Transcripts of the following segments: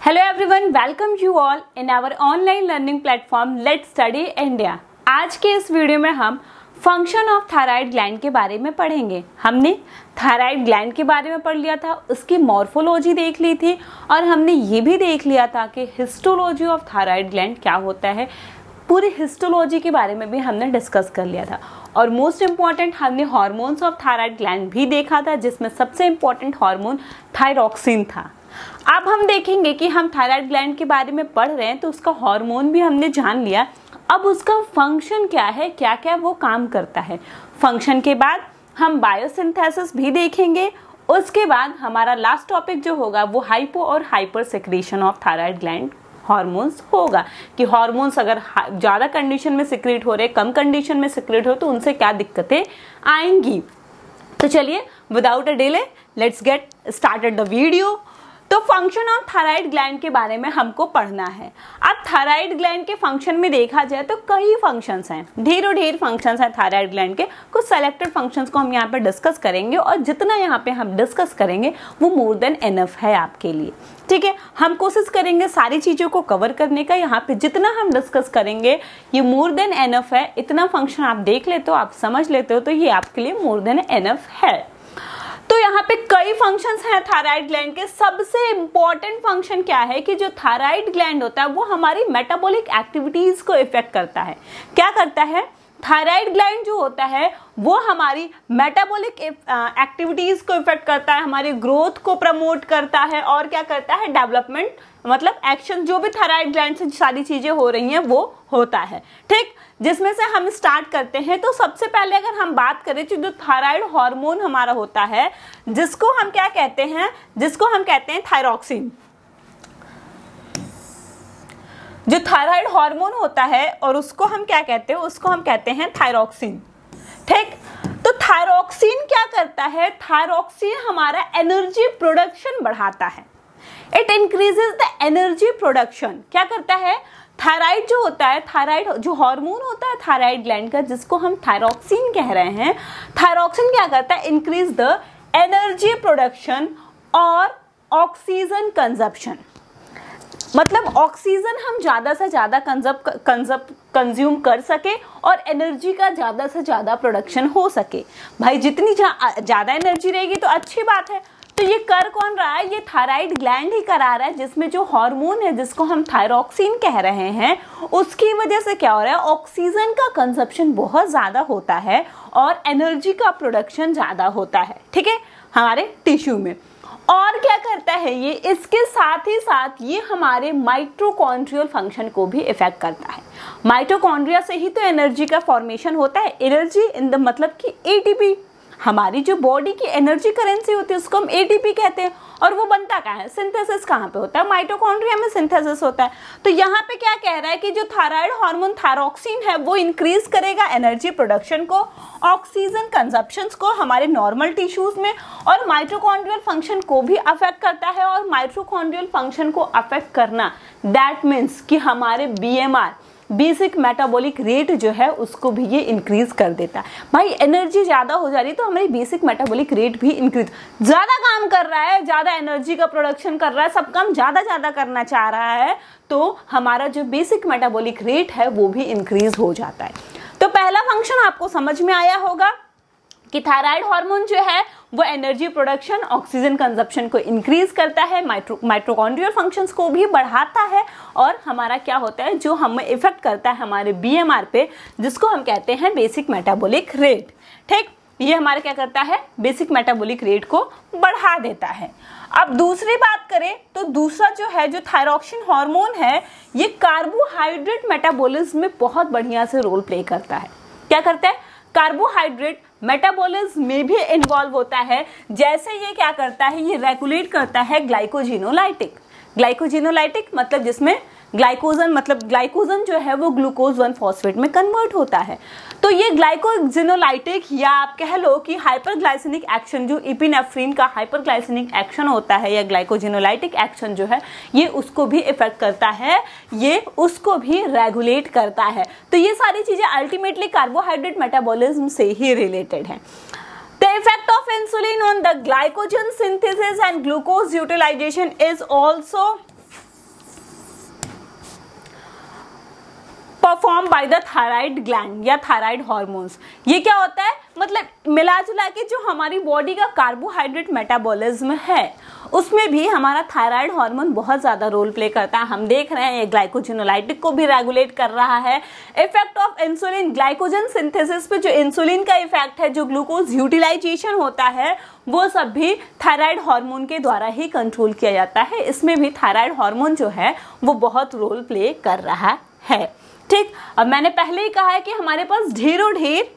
Hello everyone, welcome you all in our online learning platform Let's Study India। आज के इस video में हम फंक्शन ऑफ थायराइड ग्लैंड के बारे में पढ़ेंगे। हमने थायराइड ग्लैंड के बारे में पढ़ लिया था, उसकी मॉर्फोलॉजी देख ली थी और हमने ये भी देख लिया था कि हिस्टोलॉजी ऑफ थायराइड ग्लैंड क्या होता है। पूरी हिस्टोलॉजी के बारे में भी हमने डिस्कस कर लिया था और मोस्ट इम्पॉर्टेंट हमने हार्मोन्स ऑफ थायराइड ग्लैंड भी देखा था, जिसमें सबसे इम्पॉर्टेंट हार्मोन थायरॉक्सिन था। अब हम देखेंगे कि हम थायराइड ग्लैंड के बारे में पढ़ रहे हैं तो उसका हार्मोन भी हमने जान लिया। अब उसका फंक्शन क्या है, क्या क्या वो काम करता है। फंक्शन के बाद हम बायोसिंथेसिस भी देखेंगे। उसके बाद हमारा लास्ट टॉपिक जो होगा वो हाइपो और hyper secretion of thyroid gland hormones होगा कि हार्मोन्स अगर ज़्यादा कंडीशन में सिक्रेट हो रहे, कम कंडीशन में सिक्रेट हो तो उनसे क्या दिक्कतें आएंगी। तो चलिए without a delay let's get started the video. तो फंक्शन ऑफ थायराइड ग्लैंड के बारे में हमको पढ़ना है। अब थायराइड ग्लैंड के फंक्शन में देखा जाए तो कई फंक्शंस हैं, ढेर फंक्शंस हैं थायराइड ग्लैंड के। कुछ सेलेक्टेड फंक्शंस को हम यहाँ पे डिस्कस करेंगे और जितना यहाँ पे हम डिस्कस करेंगे वो मोर देन एनफ है आपके लिए। ठीक है, हम कोशिश करेंगे सारी चीज़ों को कवर करने का। यहाँ पे जितना हम डिस्कस करेंगे ये मोर देन एनफ है। इतना फंक्शन आप देख लेते हो, आप समझ लेते हो तो ये आपके लिए मोर देन एनफ है। तो यहाँ पे कई फंक्शंस हैं थायराइड ग्लैंड के। सबसे इंपॉर्टेंट फंक्शन क्या है कि जो थायराइड ग्लैंड होता है वो हमारी मेटाबॉलिक एक्टिविटीज को इफेक्ट करता है। क्या करता है? थायराइड ग्लैंड जो होता है वो हमारी मेटाबॉलिक एक्टिविटीज को इफेक्ट करता है, हमारी ग्रोथ को प्रमोट करता है और क्या करता है, डेवलपमेंट मतलब एक्शन जो भी थायराइड ग्लैंड से सारी चीजें हो रही हैं वो होता है। ठीक, जिसमें से हम स्टार्ट करते हैं। तो सबसे पहले अगर हम बात करें तो जो थायराइड हार्मोन हमारा होता है जिसको हम क्या कहते हैं, जिसको हम कहते हैं थायरॉक्सिन। जो थायराइड हार्मोन होता है और उसको हम क्या कहते हैं, उसको हम कहते हैं थायरॉक्सिन। ठीक, तो थायरॉक्सिन क्या करता है? थायरॉक्सिन हमारा एनर्जी प्रोडक्शन बढ़ाता है। It increases the energy production. क्या करता है? थायराइड जो होता है, थायराइड जो हार्मोन होता है थायराइड ग्लैंड का जिसको हम थायरॉक्सिन कह रहे हैं, थायरॉक्सिन क्या करता है? इंक्रीज द एनर्जी प्रोडक्शन और ऑक्सीजन कंजप्शन। मतलब ऑक्सीजन हम ज्यादा से ज्यादा कंज्यूम कर सके और एनर्जी का ज्यादा से ज्यादा प्रोडक्शन हो सके। भाई जितनी ज्यादा एनर्जी रहेगी तो अच्छी बात है। तो ये कर कौन रहा है? ये थायराइड ग्लैंड ही करा रहा है, जिसमें जो हार्मोन है जिसको हम थायरॉक्सिन कह रहे हैं उसकी वजह से क्या हो रहा है, ऑक्सीजन का कंजप्शन बहुत ज्यादा होता है और एनर्जी का प्रोडक्शन ज्यादा होता है। ठीक है, हमारे टिश्यू में। और क्या करता है ये? इसके साथ ही साथ ये हमारे माइटोकॉन्ड्रियल फंक्शन को भी इफेक्ट करता है। माइटोकॉन्ड्रिया से ही तो एनर्जी का फॉर्मेशन होता है। एनर्जी इन द मतलब कि एटीपी, हमारी जो बॉडी की एनर्जी करेंसी होती है उसको हम एटीपी कहते हैं। और वो बनता कहाँ है? सिंथेसिस कहाँ पे होता है? माइटोकॉन्ड्रिया में सिंथेसिस होता है। तो यहाँ पे क्या कह रहा है कि जो थायराइड हार्मोन थायरॉक्सिन है वो इंक्रीज करेगा एनर्जी प्रोडक्शन को, ऑक्सीजन कंजप्शन को हमारे नॉर्मल टिश्यूज में, और माइटोकॉन्ड्रियल फंक्शन को भी अफेक्ट करता है। और माइटोकॉन्ड्रियल फंक्शन को अफेक्ट करना दैट मीन्स कि हमारे बीएमआर बेसिक मेटाबॉलिक रेट जो है उसको भी ये इंक्रीज कर देता है। भाई एनर्जी ज्यादा हो जा रही है तो हमारी बेसिक मेटाबॉलिक रेट भी इंक्रीज, ज्यादा काम कर रहा है, ज्यादा एनर्जी का प्रोडक्शन कर रहा है, सब काम ज्यादा करना चाह रहा है तो हमारा जो बेसिक मेटाबॉलिक रेट है वो भी इंक्रीज हो जाता है। तो पहला फंक्शन आपको समझ में आया होगा कि थायराइड हार्मोन जो है वो एनर्जी प्रोडक्शन, ऑक्सीजन कंजप्शन को इंक्रीज करता है, माइटोकॉन्ड्रियल फंक्शंस को भी बढ़ाता है और हमारा क्या होता है, जो हमें इफेक्ट करता है हमारे बीएमआर पे, जिसको हम कहते हैं बेसिक मेटाबॉलिक रेट। ठीक, ये हमारे क्या करता है, बेसिक मेटाबॉलिक रेट को बढ़ा देता है। अब दूसरी बात करें तो दूसरा जो है, जो थायरॉक्सिन हार्मोन है, ये कार्बोहाइड्रेट मेटाबॉलिज्म में बहुत बढ़िया से रोल प्ले करता है। क्या करता है? कार्बोहाइड्रेट मेटाबॉलिज्म में भी इन्वॉल्व होता है। जैसे ये क्या करता है, ये रेगुलेट करता है ग्लाइकोजिनोलाइटिक। ग्लाइकोजिनोलाइटिक मतलब जिसमें ग्लाइकोजन जो है वो ग्लूकोज 1 फॉस्फेट में कन्वर्ट होता है। तो ये ग्लाइकोजिनोलाइटिक या आप कह लो कि हाइपरग्लाइसेमिक एक्शन, जो इपिनेफ्रिन का हाइपरग्लाइसेमिक एक्शन होता है या ग्लाइकोजिनोलाइटिक एक्शन जो है ये उसको भी इफेक्ट करता है, ये उसको भी रेगुलेट करता है। तो ये सारी चीजें अल्टीमेटली कार्बोहाइड्रेट मेटाबॉलिज्म से ही रिलेटेड है। The effect of insulin on the glycogen synthesis and glucose utilization is also perform by the thyroid gland या थायराइड हॉर्मोन्स। ये क्या होता है, मतलब मिला जुला के जो हमारी बॉडी का कार्बोहाइड्रेट मेटाबॉलिज्म है उसमें भी हमारा थायराइड हार्मोन बहुत ज्यादा रोल प्ले करता है। हम देख रहे हैं ये ग्लाइकोजिनोलाइटिक को भी रेगुलेट कर रहा है। Effect of insulin, glycogen synthesis पे जो इंसुलिन का इफेक्ट है, जो ग्लूकोज यूटिलाइजेशन होता है, वो सब भी थायराइड हार्मोन के द्वारा ही कंट्रोल किया जाता है। इसमें भी थायराइड हार्मोन जो है वो बहुत रोल प्ले कर रहा है। ठीक, अब मैंने पहले ही कहा है कि हमारे पास ढेरों ढेर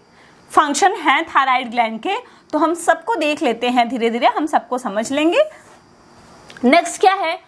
फंक्शन है थायराइड ग्लैंड के, तो हम सबको देख लेते हैं, धीरे धीरे हम सबको समझ लेंगे। नेक्स्ट क्या है,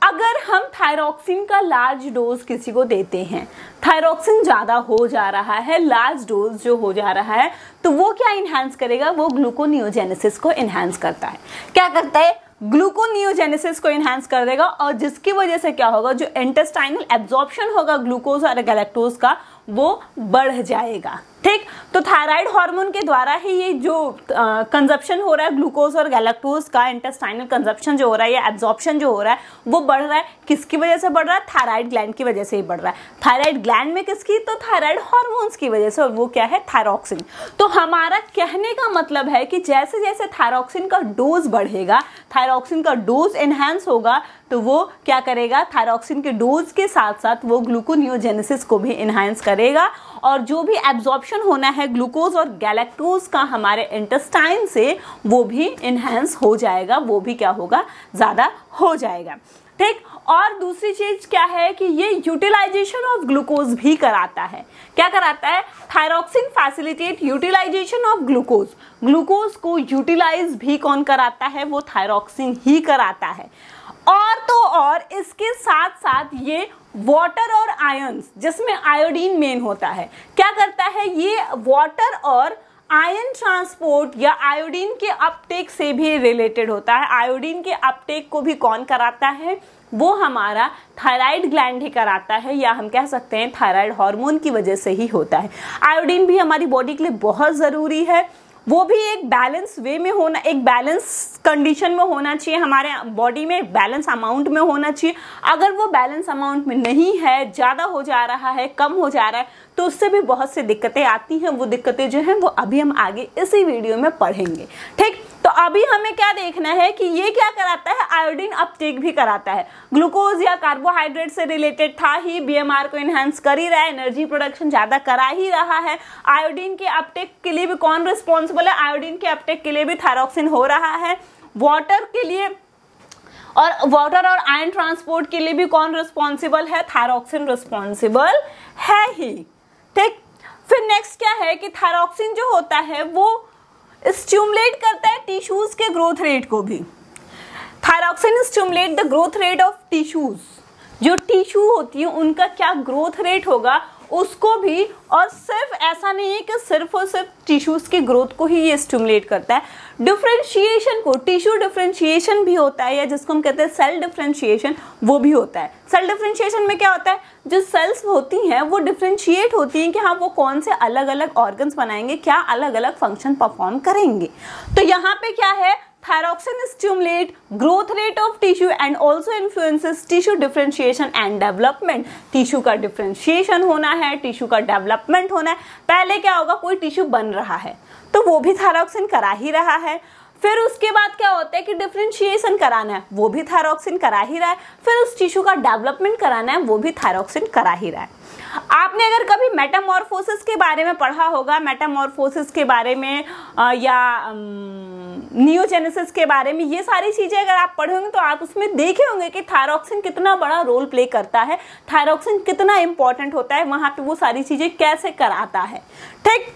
अगर हम थायरॉक्सिन का लार्ज डोज किसी को देते हैं, थायरॉक्सिन ज्यादा हो जा रहा है, लार्ज डोज जो हो जा रहा है, तो वो क्या इनहैंस करेगा, वो ग्लूकोनियोजेनेसिस को इनहैंस करता है। क्या करता है, ग्लूकोनियोजेनेसिस को इनहैंस कर देगा, और जिसकी वजह से क्या होगा, जो इंटेस्टाइनल एब्जॉर्प्शन होगा ग्लूकोज और गैलेक्टोज का, वो बढ़ जाएगा। ठीक, तो थायराइड हार्मोन के द्वारा ही ये जो कंजप्शन हो रहा है ग्लूकोज और गैलेक्टोज का, इंटेस्टाइनल कंजप्शन जो हो रहा है या एब्जॉर्प्शन जो हो रहा है, वो बढ़ रहा है। किसकी वजह से बढ़ रहा है, थायराइड ग्लैंड की वजह से ही बढ़ रहा है। थायराइड ग्लैंड में किसकी, तो थायराइड हार्मोन्स की वजह से, और वो क्या है, थायरॉक्सिन। तो हमारा कहने का मतलब है कि जैसे जैसे थायरॉक्सिन का डोज बढ़ेगा, थायरॉक्सिन का डोज एनहांस होगा, तो वो क्या करेगा, थायरॉक्सिन के डोज के साथ साथ वो ग्लूकोनियोजेनेसिस को भी एनहांस करेगा, और जो भी एब्जॉर्प्शन होना है ग्लूकोज और गैलेक्टोज का हमारे इंटेस्टाइन से, वो भी एनहांस हो जाएगा, वो भी क्या होगा, ज्यादा हो जाएगा। ठीक, और दूसरी चीज क्या है कि ये यूटिलाइजेशन ऑफ ग्लूकोज भी कराता है। क्या कराता है, thyroxine facilitate utilization of glucose. Glucose को यूटिलाइज भी कौन कराता है, वो थायरॉक्सिन ही कराता है। और तो और इसके साथ साथ ये वाटर और आयंस, जिसमें आयोडीन मेन होता है, क्या करता है, ये वाटर और आयन ट्रांसपोर्ट या आयोडीन के अपटेक से भी रिलेटेड होता है। आयोडीन के अपटेक को भी कौन कराता है, वो हमारा थायराइड ग्लैंड ही कराता है, या हम कह सकते हैं थायराइड हार्मोन की वजह से ही होता है। आयोडीन भी हमारी बॉडी के लिए बहुत जरूरी है, वो भी एक बैलेंस वे में होना, एक बैलेंस कंडीशन में होना चाहिए, हमारे बॉडी में बैलेंस अमाउंट में होना चाहिए। अगर वो बैलेंस अमाउंट में नहीं है, ज्यादा हो जा रहा है, कम हो जा रहा है, तो उससे भी बहुत सी दिक्कतें आती हैं। वो दिक्कतें जो हैं वो अभी हम आगे इसी वीडियो में पढ़ेंगे। ठीक, तो अभी हमें क्या देखना है कि ये क्या कराता है, आयोडीन अपटेक भी कराता है। ग्लूकोज या कार्बोहाइड्रेट से रिलेटेड था ही, बीएमआर को एनहांस कर ही रहा है, एनर्जी प्रोडक्शन ज्यादा करा ही रहा है। आयोडीन के अपटेक के लिए भी कौन रिस्पॉन्सिबल है, आयोडीन के अपटेक के लिए भी थायरॉक्सिन हो रहा है। वाटर के लिए और वाटर और आयन ट्रांसपोर्ट के लिए भी कौन रिस्पॉन्सिबल है, थायरॉक्सिन रिस्पॉन्सिबल है ही। ठीक, फिर नेक्स्ट क्या है कि थायरॉक्सिन जो होता है वो स्टिमुलेट करता है टिश्यूज के ग्रोथ रेट को भी। Thyroxine stimulate the growth rate of tissues, जो टिश्यू होती है उनका क्या ग्रोथ रेट होगा उसको भी, और सिर्फ ऐसा नहीं है कि सिर्फ और सिर्फ टिश्यूज की ग्रोथ को ही ये स्टिमुलेट करता है, डिफरेंशिएशन को, टिश्यू डिफरेंशिएशन भी होता है, या जिसको हम कहते हैं सेल डिफरेंशिएशन, वो भी होता है। सेल डिफरेंशिएशन में क्या होता है, जो सेल्स होती हैं वो डिफरेंशिएट होती हैं कि हाँ वो कौन से अलग अलग ऑर्गन्स बनाएंगे, क्या अलग अलग फंक्शन परफॉर्म करेंगे। तो यहाँ पे क्या है, thyroxine stimulate growth rate of tissue and also influences tissue differentiation and development. Tissue का डिफरेंशिएशन होना है, टिश्यू का डेवलपमेंट होना है। पहले क्या होगा, कोई टिश्यू बन रहा है तो वो भी थायरॉक्सिन करा ही रहा है। फिर उसके बाद क्या होता है कि डिफरेंशिएशन कराना है, वो भी थायरॉक्सिन करा ही रहा है। फिर उस टिश्यू का डेवलपमेंट कराना है, वो भी थायरॉक्सिन करा ही रहा है। आपने अगर कभी मेटामॉर्फोसिस के बारे में पढ़ा होगा, मेटामॉर्फोसिस के बारे में या नियोजेनेसिस के बारे में, ये सारी चीजें अगर आप पढ़े होंगे तो आप उसमें देखे होंगे कि थायरॉक्सिन कितना बड़ा रोल प्ले करता है, थायरॉक्सिन कितना इंपॉर्टेंट होता है, वहां पे वो सारी चीजें कैसे कराता है। ठीक,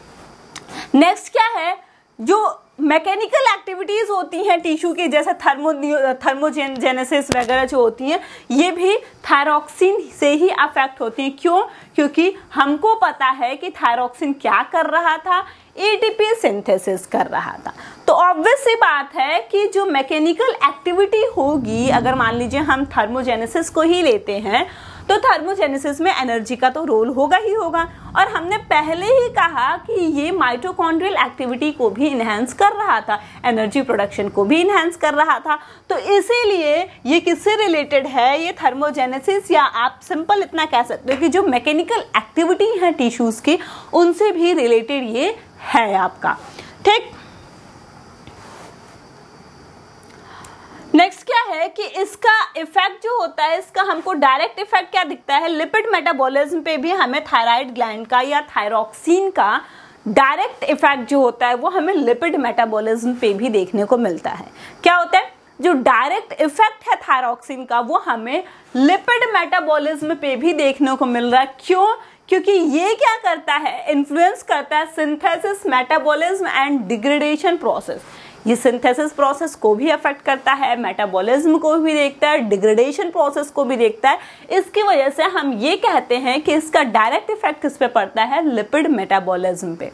नेक्स्ट क्या है, जो मैकेनिकल एक्टिविटीज होती हैं टिश्यू की, जैसे थर्मोजेनेसिस वगैरह जो होती हैं, ये भी थायरॉक्सिन से ही अफेक्ट होती हैं। क्यों, क्योंकि हमको पता है कि थायरॉक्सिन क्या कर रहा था, एटीपी सिंथेसिस कर रहा था। तो ऑब्वियस सी बात है कि जो मैकेनिकल एक्टिविटी होगी, अगर मान लीजिए हम थर्मोजेनेसिस को ही लेते हैं, तो थर्मोजेनेसिस में एनर्जी का तो रोल होगा ही होगा। और हमने पहले ही कहा कि ये माइटोकॉन्ड्रियल एक्टिविटी को भी इनहेंस कर रहा था, एनर्जी प्रोडक्शन को भी इनहेंस कर रहा था। तो इसीलिए ये किससे रिलेटेड है, ये थर्मोजेनेसिस, या आप सिंपल इतना कह सकते हो कि जो मैकेनिकल एक्टिविटी है टिश्यूज की, उनसे भी रिलेटेड ये है आपका। ठीक, नेक्स्ट क्या है कि इसका इफेक्ट जो होता है, इसका हमको डायरेक्ट इफेक्ट क्या दिखता है, लिपिड मेटाबॉलिज्म पे भी हमें थायराइड ग्लैंड का या थायरॉक्सिन का डायरेक्ट इफेक्ट जो होता है वो हमें लिपिड मेटाबॉलिज्म पे भी देखने को मिलता है। क्या होता है, जो डायरेक्ट इफेक्ट है थायरॉक्सिन का वो हमें लिपिड मेटाबॉलिज्म पे भी देखने को मिल रहा है। क्यों? क्योंकि ये क्या करता है, इन्फ्लुएंस करता है synthesis, metabolism and degradation process. ये सिंथेसिस प्रोसेस को भी अफेक्ट करता है, मेटाबॉलिज्म को भी देखता है, डिग्रेडेशन प्रोसेस को भी देखता है। इसकी वजह से हम ये कहते हैं कि इसका डायरेक्ट इफेक्ट किस पे पड़ता है, लिपिड मेटाबॉलिज्म पे।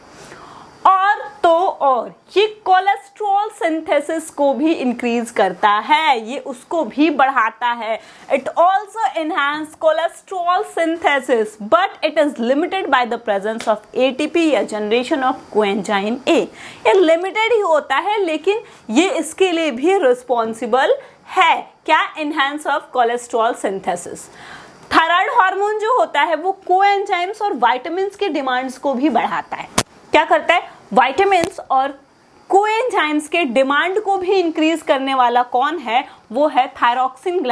और ये कोलेस्ट्रॉल सिंथेसिस को भी इंक्रीज करता है, ये उसको भी बढ़ाता है। It also enhance cholesterol synthesis but it is limited by the presence of ATP या जनरेशन ऑफ कोएंजाइम ए। ये लिमिटेड ही होता है, लेकिन ये इसके लिए भी रिस्पॉन्सिबल है। क्या? Enhance of cholesterol synthesis. Thyroid hormone जो होता है वो कोएंजाइम्स और विटामिन्स की डिमांड्स को भी बढ़ाता है। क्या करता है? विटामिन्स और कोएंजाइम्स के डिमांड को भी इंक्रीज करने वाला कौन है, वो है थायरॉक्सिन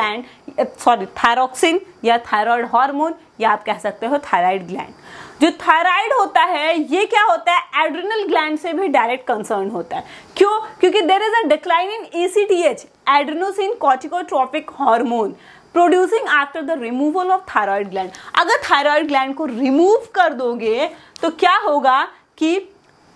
या थायराइड हार्मोन, या आप कह सकते हो थायराइड ग्लैंड। जो थायराइड होता है ये क्या होता है, एड्रिनल ग्लैंड से भी डायरेक्ट कंसर्न होता है। क्यों? क्योंकि there is a decline in ACTH, adrenocorticotropic hormone, producing after the removal of thyroid gland. अगर थायराइड ग्लैंड को रिमूव कर दोगे तो क्या होगा कि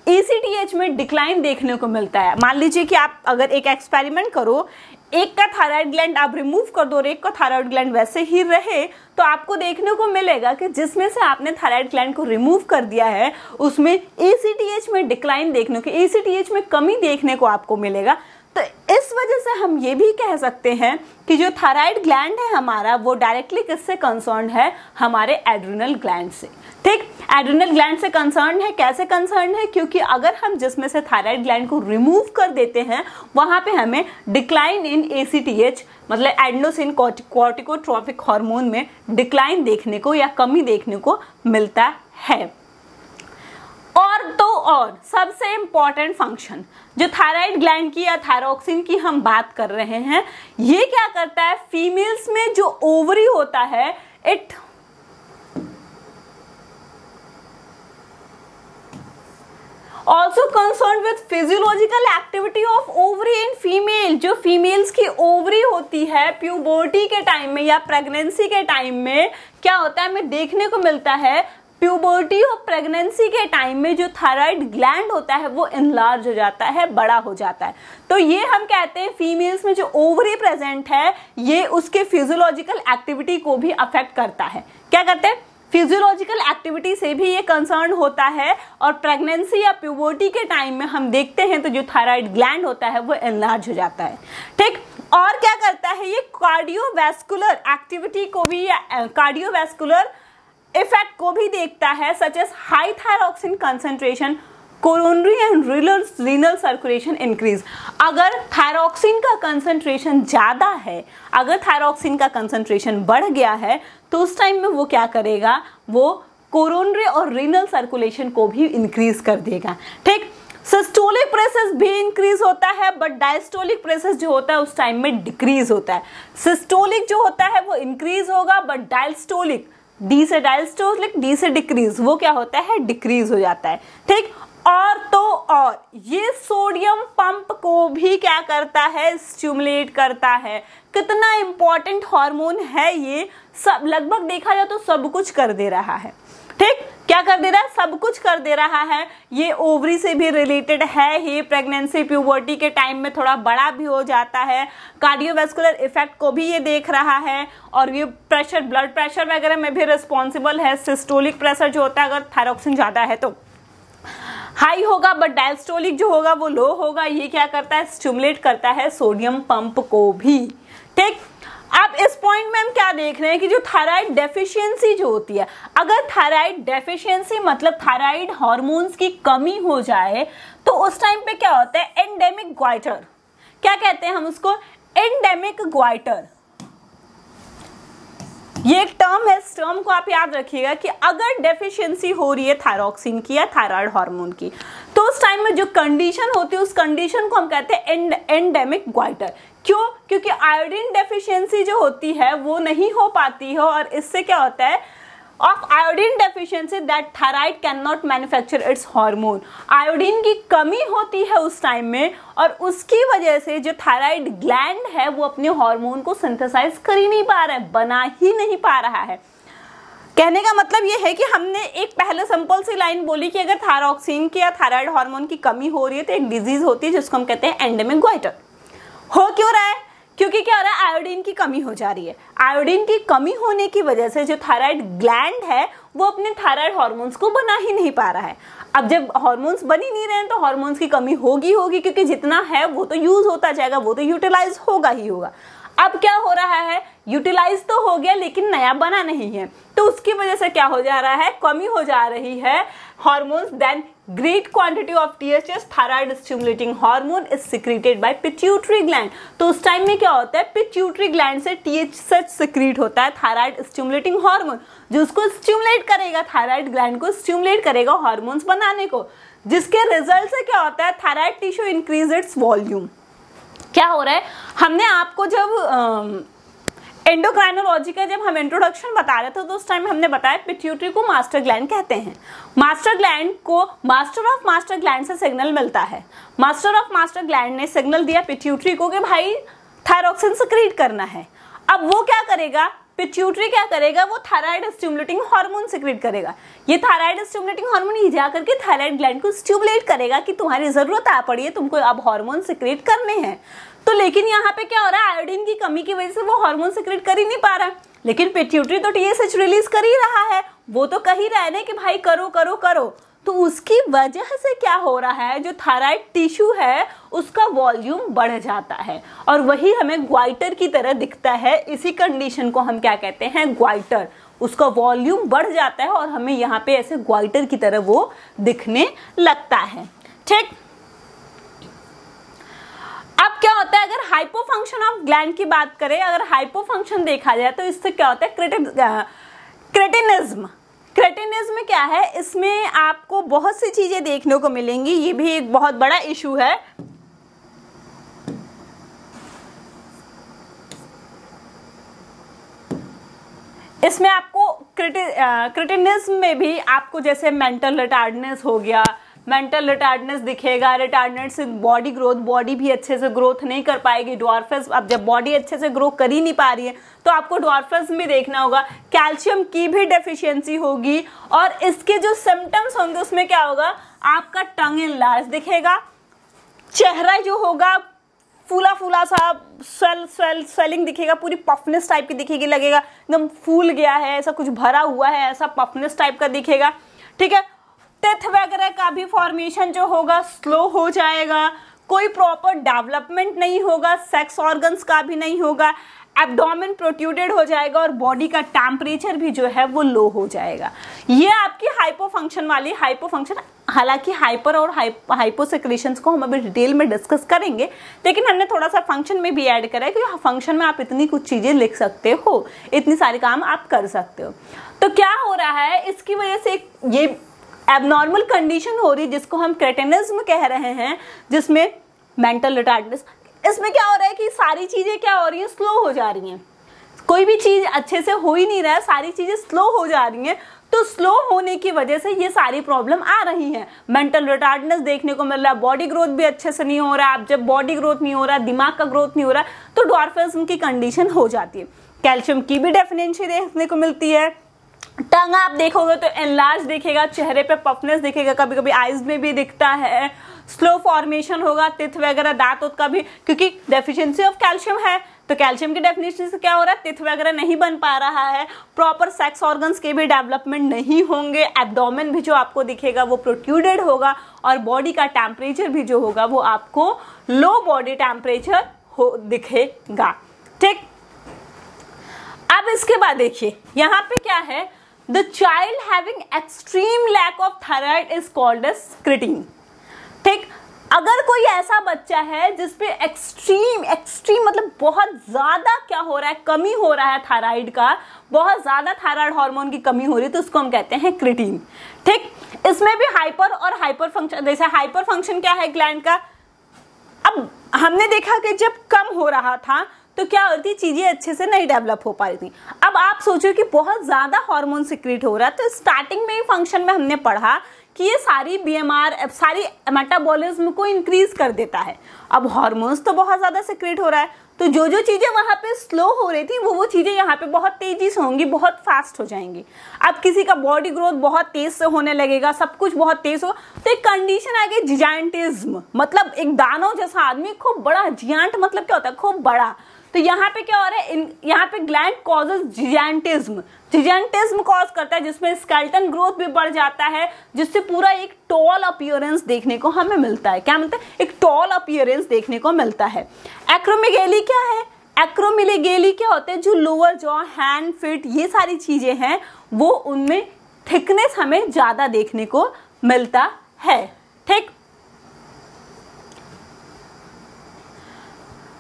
एसीटीएच में डिक्लाइन देखने को मिलता है। मान लीजिए कि आप अगर एक एक्सपेरिमेंट करो, एक का थायराइड ग्लैंड आप रिमूव कर दो और एक का थायराइड ग्लैंड वैसे ही रहे, तो आपको देखने को मिलेगा कि जिसमें से आपने थायराइड ग्लैंड को रिमूव कर दिया है उसमें एसीटीएच में डिक्लाइन देखने को, एसीटीएच में कमी देखने को आपको मिलेगा। तो इस वजह से हम ये भी कह सकते हैं कि जो थायराइड ग्लैंड है हमारा वो डायरेक्टली किससे कंसर्न है, हमारे एड्रिनल ग्लैंड से। ठीक, एड्रिनल ग्लैंड से कंसर्न है। कैसे कंसर्न है? क्योंकि अगर हम जिसमें से थायराइड ग्लैंड को रिमूव कर देते हैं वहां पे हमें डिक्लाइन इन एसीटीएच मतलब एडेनोसिन कॉर्टिकोट्रोपिक हार्मोन में डिक्लाइन देखने को या कमी देखने को मिलता है। और सबसे इंपॉर्टेंट फंक्शन जो थायराइड ग्लैंड की या थायरॉक्सिन की हम बात कर रहे हैं, ये क्या करता है, फीमेल्स में जो ओवरी होता है it also concern with physiological activity of ovary in female. जो फीमेल्स की ओवरी होती है प्यूबर्टी के टाइम में या प्रेगनेंसी के टाइम में क्या होता है, हमें देखने को मिलता है प्यूबर्टी और प्रेगनेंसी के टाइम में जो थायराइड ग्लैंड होता है वो इनलार्ज हो जाता है, बड़ा हो जाता है। तो ये हम कहते हैं फीमेल्स में जो ओवरी प्रेजेंट है ये उसके फिजियोलॉजिकल एक्टिविटी को भी अफेक्ट करता है। क्या करते हैं? फिजियोलॉजिकल एक्टिविटी से भी ये कंसर्न होता है। और प्रेगनेंसी या प्यूबर्टी के टाइम में हम देखते हैं तो जो थायराइड ग्लैंड होता है वो एनलार्ज हो जाता है। ठीक, और क्या करता है ये, कार्डियोवैस्कुलर एक्टिविटी को भी या कार्डियोवैस्कुलर इफेक्ट को भी देखता है, such as high thyroxine concentration, coronary and renal circulation increase. अगर थायरॉक्सिन का कंसंट्रेशन ज्यादा है, अगर थायरॉक्सिन का कंसंट्रेशन बढ़ गया है तो उस टाइम में वो क्या करेगा, वो कोरोनरी और रीनल सर्कुलेशन को भी इंक्रीज कर देगा। ठीक, सिस्टोलिक प्रेशर भी इंक्रीज होता है बट डायस्टोलिक प्रेशर जो होता है उस टाइम में डिक्रीज होता है। सिस्टोलिक जो होता है वो इंक्रीज होगा बट डायस्टोलिक, डी से डायस्टोलिक, डी से डिक्रीज, वो क्या होता है, डिक्रीज हो जाता है। ठीक, और ये सोडियम पंप को भी क्या करता है, स्टिमुलेट करता है। कितना इंपॉर्टेंट हार्मोन है ये, सब लगभग देखा जाए तो सब कुछ कर दे रहा है। ठीक, क्या कर दे रहा है, सब कुछ कर दे रहा है। ये ओवरी से भी रिलेटेड है ही, प्रेगनेंसी प्यूबर्टी के टाइम में थोड़ा बड़ा भी हो जाता है, कार्डियोवैस्कुलर इफेक्ट को भी ये देख रहा है, और ये प्रेशर, ब्लड प्रेशर वगैरह में भी रिस्पॉन्सिबल है। सिस्टोलिक प्रेशर जो होता है अगर थायरॉक्सिन ज्यादा है तो हाई होगा बट डायस्टोलिक जो होगा वो लो होगा। ये क्या करता है, स्टिमुलेट करता है सोडियम पंप को भी। ठीक, आप इस पॉइंट में हम क्या देख रहे हैं कि जो थायराइड डेफिशिएंसी जो होती है, अगर थायराइड डेफिशिएंसी मतलब थायराइड हार्मोन्स की कमी हो जाए तो उस टाइम पे क्या होता है, एंडेमिक ग्वाइटर, क्या कहते हैं हम उसको, एंडेमिक ग्वाइटर, ये एक टर्म है। इस टर्म को आप याद रखिएगा कि अगर डेफिशिएंसी हो रही है थायरॉक्सिन की या थायराइड हार्मोन की, तो उस टाइम में जो कंडीशन होती है उस कंडीशन को हम कहते हैं एंडेमिक ग्वाइटर। क्यों? क्योंकि आयोडीन डेफिशिएंसी जो होती है वो नहीं हो पाती है, और इससे क्या होता है, of iodine deficiency that thyroid can not manufacture it's hormone. Iodine की कमी होती है उस टाइम में, और उसकी वजह से जो थायराइड ग्लैंड है वो अपने हार्मोन को सिंथेसाइज कर ही नहीं पा रहा है, बना ही नहीं पा रहा है। कहने का मतलब ये है कि हमने एक पहले सिंपल सी लाइन बोली कि अगर थायरॉक्सिन की या थायराइड हार्मोन की कमी हो रही है तो एक डिजीज होती है जिसको हम कहते हैं एंडेमिक ग्वाइटर। हो क्यों रहा है? क्योंकि क्या हो रहा है, आयोडीन की कमी हो जा रही है। आयोडीन की कमी होने की वजह से जो थायराइड ग्लैंड है वो अपने थायराइड हार्मोन्स को बना ही नहीं पा रहा है। अब जब हार्मोन्स बन ही नहीं रहे हैं तो हार्मोन्स की कमी होगी, क्योंकि जितना है वो तो यूज होता जाएगा, वो तो यूटिलाइज होगा ही होगा। अब क्या हो रहा है, यूटिलाइज तो हो गया लेकिन नया बना नहीं है, तो उसकी वजह से क्या हो जा रहा है, कमी हो जा रही है hormones. Then great quantity of THS, thyroid stimulating hormone, is secreted by pituitary gland. तो उस टाइम में क्या होता है, पिट्यूटरी ग्लैंड से THS सिक्रीट होता है, थायराइड स्टिमुलेटिंग हार्मोन, जो उसको स्टिमुलेट करेगा, थायराइड ग्लैंड को स्टिमुलेट करेगा हार्मोन्स बनाने को, जिसके रिजल्ट से क्या होता है, thyroid tissue increase its volume. क्या हो रहा है, हमने आपको जब एंडोक्राइनोलॉजी का जब हम इंट्रोडक्शन बता रहे थे तो उस टाइम हमने बताया पिट्यूटरी को मास्टर ग्लैंड कहते हैं। मास्टर ग्लैंड को मास्टर ऑफ मास्टर ग्लैंड से सिग्नल मिलता है। मास्टर ऑफ मास्टर ग्लैंड ने सिग्नल दिया पिट्यूटरी को कि भाई थायरॉक्सिन सिक्रीट करना है। अब वो क्या करेगा, पिट्यूटरी क्या करेगा, वो थायराइड स्टिमुलेटिंग हार्मोन सिक्रीट करेगा। ये थायराइड स्टिमुलेटिंग हार्मोन ही जाकर के थायराइड ग्लैंड को स्टिमुलेट करेगा कि तुम्हारी जरूरत आ पड़ी है, तुमको अब हार्मोन सिक्रीट करने हैं। तो लेकिन यहाँ पे क्या हो रहा है, आयोडीन की कमी की वजह से वो हार्मोन सिक्रीट कर ही नहीं पा रहा है, लेकिन पिट्यूटरी तो TSH रिलीज कर ही रहा है, वो तो कह ही रहा है ना कि भाई करो करो करो। तो उसकी वजह से क्या हो रहा है, जो थायराइड टिश्यू है उसका वॉल्यूम बढ़ जाता है और वही हमें ग्वाइटर की तरह दिखता है। इसी कंडीशन को हम क्या कहते हैं, ग्वाइटर। उसका वॉल्यूम बढ़ जाता है और हमें यहाँ पे ऐसे ग्वाइटर की तरह वो दिखने लगता है। ठीक, अब क्या होता है, अगर हाइपोफंक्शन ऑफ ग्लैंड की बात करें, अगर हाइपोफंक्शन देखा जाए तो इससे क्या होता है, क्रेटिनिज्म। क्रेटिनिज्म क्या है, इसमें आपको बहुत सी चीजें देखने को मिलेंगी, ये भी एक बहुत बड़ा इशू है। इसमें आपको क्रेटिनिज्म में भी आपको जैसे मेंटल रिटार्डनेस हो गया, मेंटल रिटार्डनेस दिखेगा, रिटार्डनेस से बॉडी ग्रोथ, बॉडी भी अच्छे से ग्रोथ नहीं कर पाएगी, ड्वार्फिज्म। अब जब बॉडी अच्छे से ग्रो कर ही नहीं पा रही है तो आपको ड्वार्फिज्म भी देखना होगा। कैल्शियम की भी डेफिशिएंसी होगी और इसके जो सिम्टम्स होंगे उसमें क्या होगा, आपका टंग एनलार्ज दिखेगा, चेहरा जो होगा फूला फूला सा स्वेलिंग दिखेगा, पूरी पफनेस टाइप की दिखेगी, लगेगा एकदम फूल गया है, ऐसा कुछ भरा हुआ है, ऐसा पफनेस टाइप का दिखेगा। ठीक है, टेथ वगैरह का भी फॉर्मेशन जो होगा स्लो हो जाएगा, कोई प्रॉपर डेवलपमेंट नहीं होगा, सेक्स ऑर्गन्स का भी नहीं होगा, एब्डोमेन प्रोट्रूडेड हो जाएगा और बॉडी का टेम्परेचर भी जो है वो लो हो जाएगा। ये आपकी हाइपोफंक्शन वाली हाइपोफंक्शन, हालांकि हाइपर और हाइपोसेक्रेशंस को हम अभी डिटेल में डिस्कस करेंगे, लेकिन हमने थोड़ा सा फंक्शन में भी ऐड करा है कि फंक्शन में आप इतनी कुछ चीजें लिख सकते हो, इतनी सारी काम आप कर सकते हो। तो क्या हो रहा है, इसकी वजह से ये एबनॉर्मल कंडीशन हो रही है जिसको हम क्रेटिनिज्म कह रहे हैं, जिसमें मेंटल रिटार्डनेस, इसमें क्या हो रहा है कि सारी चीजें क्या हो रही हैं, स्लो हो जा रही हैं, कोई भी चीज अच्छे से हो ही नहीं रहा है, सारी चीजें स्लो हो जा रही हैं। तो स्लो होने की वजह से ये सारी प्रॉब्लम आ रही हैं, मेंटल रिटार्डनेस देखने को मिल रहा है, बॉडी ग्रोथ भी अच्छे से नहीं हो रहा है। अब जब बॉडी ग्रोथ नहीं हो रहा, दिमाग का ग्रोथ नहीं हो रहा, तो ड्वार्फिज्म की कंडीशन हो जाती है। कैल्शियम की भी डेफिशिएंसी देखने को मिलती है, टंग आप देखोगे तो एनलार्ज दिखेगा, चेहरे पे पफनेस दिखेगा, कभी कभी आईज में भी दिखता है, स्लो फॉर्मेशन होगा, तिथ वगैरह दांत का भी, क्योंकि डेफिशिएंसी ऑफ कैल्शियम है तो कैल्शियम की डेफिनेशन से क्या हो रहा है, तिथ वगैरह नहीं बन पा रहा है, प्रॉपर सेक्स ऑर्गन्स के भी डेवलपमेंट नहीं होंगे, एब्डोमेन भी जो आपको दिखेगा वो प्रोट्रूडेड होगा और बॉडी का टेम्परेचर भी जो होगा वो आपको लो बॉडी टेम्परेचर हो दिखेगा। ठीक, अब इसके बाद देखिए यहाँ पे क्या है, the child having extreme lack of thyroid is called as cretin. ठीक, अगर कोई ऐसा बच्चा है जिसपे एक्सट्रीम मतलब बहुत ज्यादा क्या हो रहा है, कमी हो रहा है थायराइड का, बहुत ज्यादा थायराइड हार्मोन की कमी हो रही है, तो उसको हम कहते हैं क्रिटीन। ठीक, इसमें भी हाइपर और हाइपर फंक्शन, जैसे हाइपर फंक्शन क्या है ग्लैंड का, अब हमने देखा कि जब कम हो रहा था तो क्या होती, चीजें अच्छे से नहीं डेवलप हो पा रही थी। अब आप सोचो कि बहुत ज्यादा हार्मोन सिक्रीट हो रहा है, तो स्टार्टिंग में ही फंक्शन में हमने पढ़ा कि ये सारी बीएमआर, सारी मेटाबॉलिज्म को इंक्रीज कर देता है। अब हार्मोन्स तो बहुत ज्यादा सिक्रीट हो रहा है, तो जो जो चीजें वहां पे स्लो हो रही थी वो चीजें यहाँ पे बहुत तेजी से होंगी, बहुत फास्ट हो जाएंगी। अब किसी का बॉडी ग्रोथ बहुत तेज से होने लगेगा, सब कुछ बहुत तेज हो, तो एक कंडीशन आ गई जिजांटिज्म, मतलब एक दानव जैसा आदमी, खूब बड़ा। जियांट मतलब क्या होता है, खूब बड़ा। तो यहाँ पे क्या हो रहा है, यहाँ पे ग्लैंड कॉजेज जिजांटिज्म कॉज करता है, जिसमें स्केलेटन ग्रोथ भी बढ़ जाता है, जिससे पूरा एक टॉल अपीयरेंस देखने को हमें मिलता है। क्या मिलता है, एक टॉल अपीयरेंस देखने को मिलता है। एक्रोमेगेली क्या है, एक्रोमेगेली क्या होते हैं, जो लोअर जॉ, हैंड, फीट, ये सारी चीजें हैं, वो उनमें थिकनेस हमें ज्यादा देखने को मिलता है। ठीक,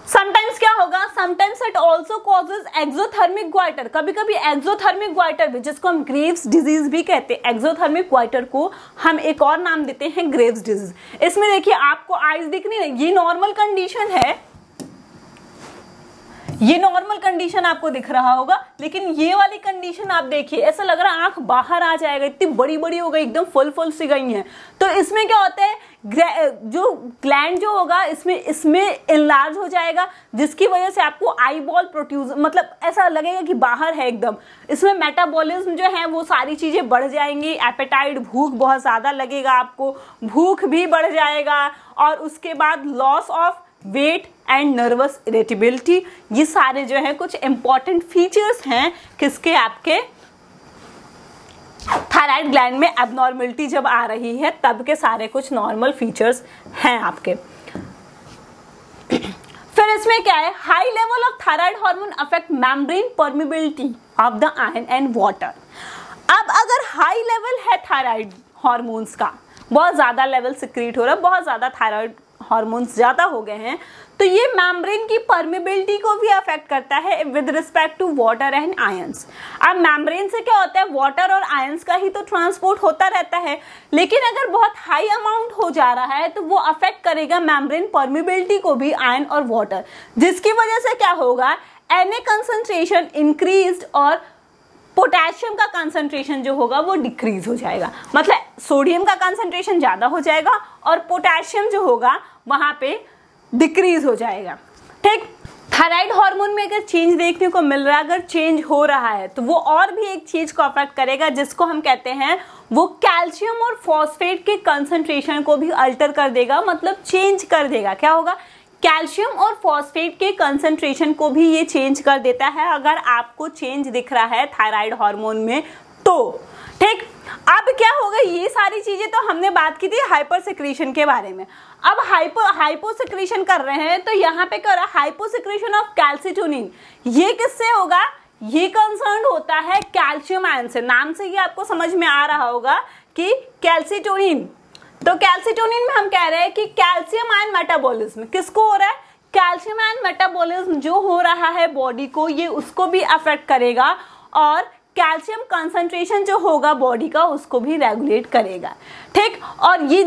समटाइम्स क्या होगा, sometimes it also causes exothermic goitre, कभी कभी एक्सोथर्मिक ग्वाइटर भी, जिसको हम ग्रेव्स डिजीज भी कहते हैं, एक्सोथर्मिक ग्वाइटर को हम एक और नाम देते हैं ग्रेव्स डिजीज। इसमें देखिए आपको आइज दिख नहीं रही, ये नॉर्मल कंडीशन है, ये नॉर्मल कंडीशन आपको दिख रहा होगा, लेकिन ये वाली कंडीशन आप देखिए, ऐसा लग रहा है आंख बाहर आ जाएगा, इतनी बड़ी बड़ी हो गई, एकदम फुल सी गई है। तो इसमें क्या होता है, जो ग्लैंड जो होगा इसमें इनलार्ज हो जाएगा, जिसकी वजह से आपको आई बॉल प्रोड्यूस, मतलब ऐसा लगेगा कि बाहर है एकदम। इसमें मेटाबॉलिज्म जो है वो सारी चीजें बढ़ जाएंगी, एपेटाइट, भूख बहुत ज्यादा लगेगा आपको, भूख भी बढ़ जाएगा, और उसके बाद loss of weight and nervous irritability, ये सारे जो है कुछ इंपॉर्टेंट फीचर्स हैं किसके, आपके थायराइड ग्लैंड में एबनॉर्मलिटी जब आ रही है तब के सारे कुछ नॉर्मल फीचर्स हैं आपके। फिर इसमें क्या है, high level of thyroid hormone affect membrane permeability of the iron and water. अब अगर हाई लेवल है थायराइड हार्मोन्स का, बहुत ज्यादा लेवल सिक्रीट हो रहा है, बहुत ज्यादा थायराइड हार्मोन्स ज्यादा हो गए हैं, तो ये मेम्ब्रेन की परमिबिलिटी को भी अफेक्ट करता है with respect to water and ions. अब मेम्ब्रेन से क्या होता है, वाटर और आयंस का ही तो ट्रांसपोर्ट होता रहता है, लेकिन अगर बहुत हाई अमाउंट हो जा रहा है तो वो अफेक्ट करेगा मेम्ब्रेन परमिबिलिटी को भी, आयन और वाटर, जिसकी वजह से क्या होगा, Na कंसंट्रेशन इंक्रीज्ड और पोटेशियम का कंसंट्रेशन जो होगा वो डिक्रीज हो जाएगा। मतलब सोडियम का कंसंट्रेशन ज्यादा हो जाएगा और पोटेशियम जो होगा वहां पे डिक्रीज हो जाएगा। ठीक, थायराइड हार्मोन में अगर चेंज देखने को मिल रहा है, अगर चेंज हो रहा है, तो वो और भी एक चीज को अफेक्ट करेगा, जिसको हम कहते हैं, वो कैल्शियम और फॉस्फेट के कंसंट्रेशन को भी अल्टर कर देगा, मतलब चेंज कर देगा। क्या होगा, कैल्शियम और फॉस्फेट के कंसंट्रेशन को भी ये चेंज कर देता है, अगर आपको चेंज दिख रहा है थायराइड हार्मोन में तो। ठीक, अब क्या होगा, ये सारी चीजें तो हमने बात की थी हाइपर सिक्रीशन के बारे में। अब हाइपो सिक्रीशन कर रहे हैं, तो यहाँ पे क्या हो रहा है, हाइपो सिक्रीशन ऑफ कैल्सिटोनिन, ये किससे होगा, ये कंसर्न होता है कैल्शियम आयन से। नाम से ही आपको समझ में आ रहा होगा कि कैल्सिटोनिन, तो कैल्सिटोनिन में हम कह रहे हैं कि कैल्शियम आयन मेटाबॉलिज्म किसको हो रहा है, कैल्शियम आयन मेटाबॉलिज्म जो हो रहा है बॉडी को, ये उसको भी अफेक्ट करेगा, और कैल्शियम कंसंट्रेशन जो होगा बॉडी का उसको भी रेगुलेट करेगा। ठीक, और ये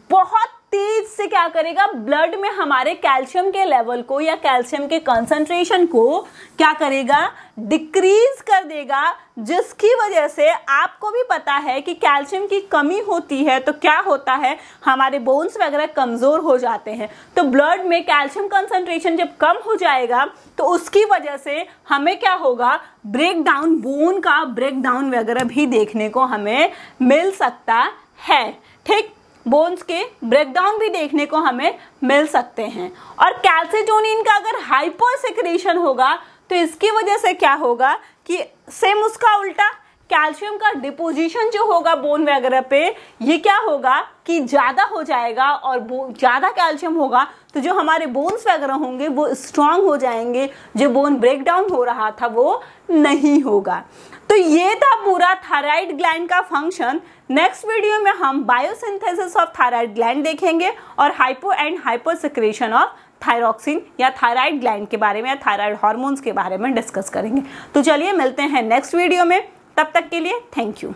बहुत तेज से क्या करेगा, ब्लड में हमारे कैल्शियम के लेवल को या कैल्शियम के कंसंट्रेशन को क्या करेगा, डिक्रीज कर देगा, जिसकी वजह से आपको भी पता है कि कैल्शियम की कमी होती है तो क्या होता है, हमारे बोन्स वगैरह कमजोर हो जाते हैं। तो ब्लड में कैल्शियम कंसंट्रेशन जब कम हो जाएगा तो उसकी वजह से हमें क्या होगा, ब्रेक डाउन, बोन का ब्रेक डाउन वगैरह भी देखने को हमें मिल सकता है। ठीक, बोन्स के ब्रेकडाउन भी देखने को हमें मिल सकते हैं। और कैल्सिटोनिन का अगर हाइपर सिक्रीशन होगा तो इसकी वजह से क्या होगा कि सेम उसका उल्टा, कैल्शियम का डिपोजिशन जो होगा बोन वगैरह पे, ये क्या होगा कि ज्यादा हो जाएगा, और ज्यादा कैल्शियम होगा तो जो हमारे बोन्स वगैरह होंगे वो स्ट्रांग हो जाएंगे, जो बोन ब्रेक डाउन हो रहा था वो नहीं होगा। तो ये था पूरा थायराइड ग्लैंड का फंक्शन। नेक्स्ट वीडियो में हम बायोसिंथेसिस ऑफ थायराइड ग्लैंड देखेंगे और hypo and hyper secretion of thyroxine या थायराइड ग्लैंड के बारे में या थायराइड हार्मोन्स के बारे में डिस्कस करेंगे। तो चलिए मिलते हैं नेक्स्ट वीडियो में, तब तक के लिए थैंक यू।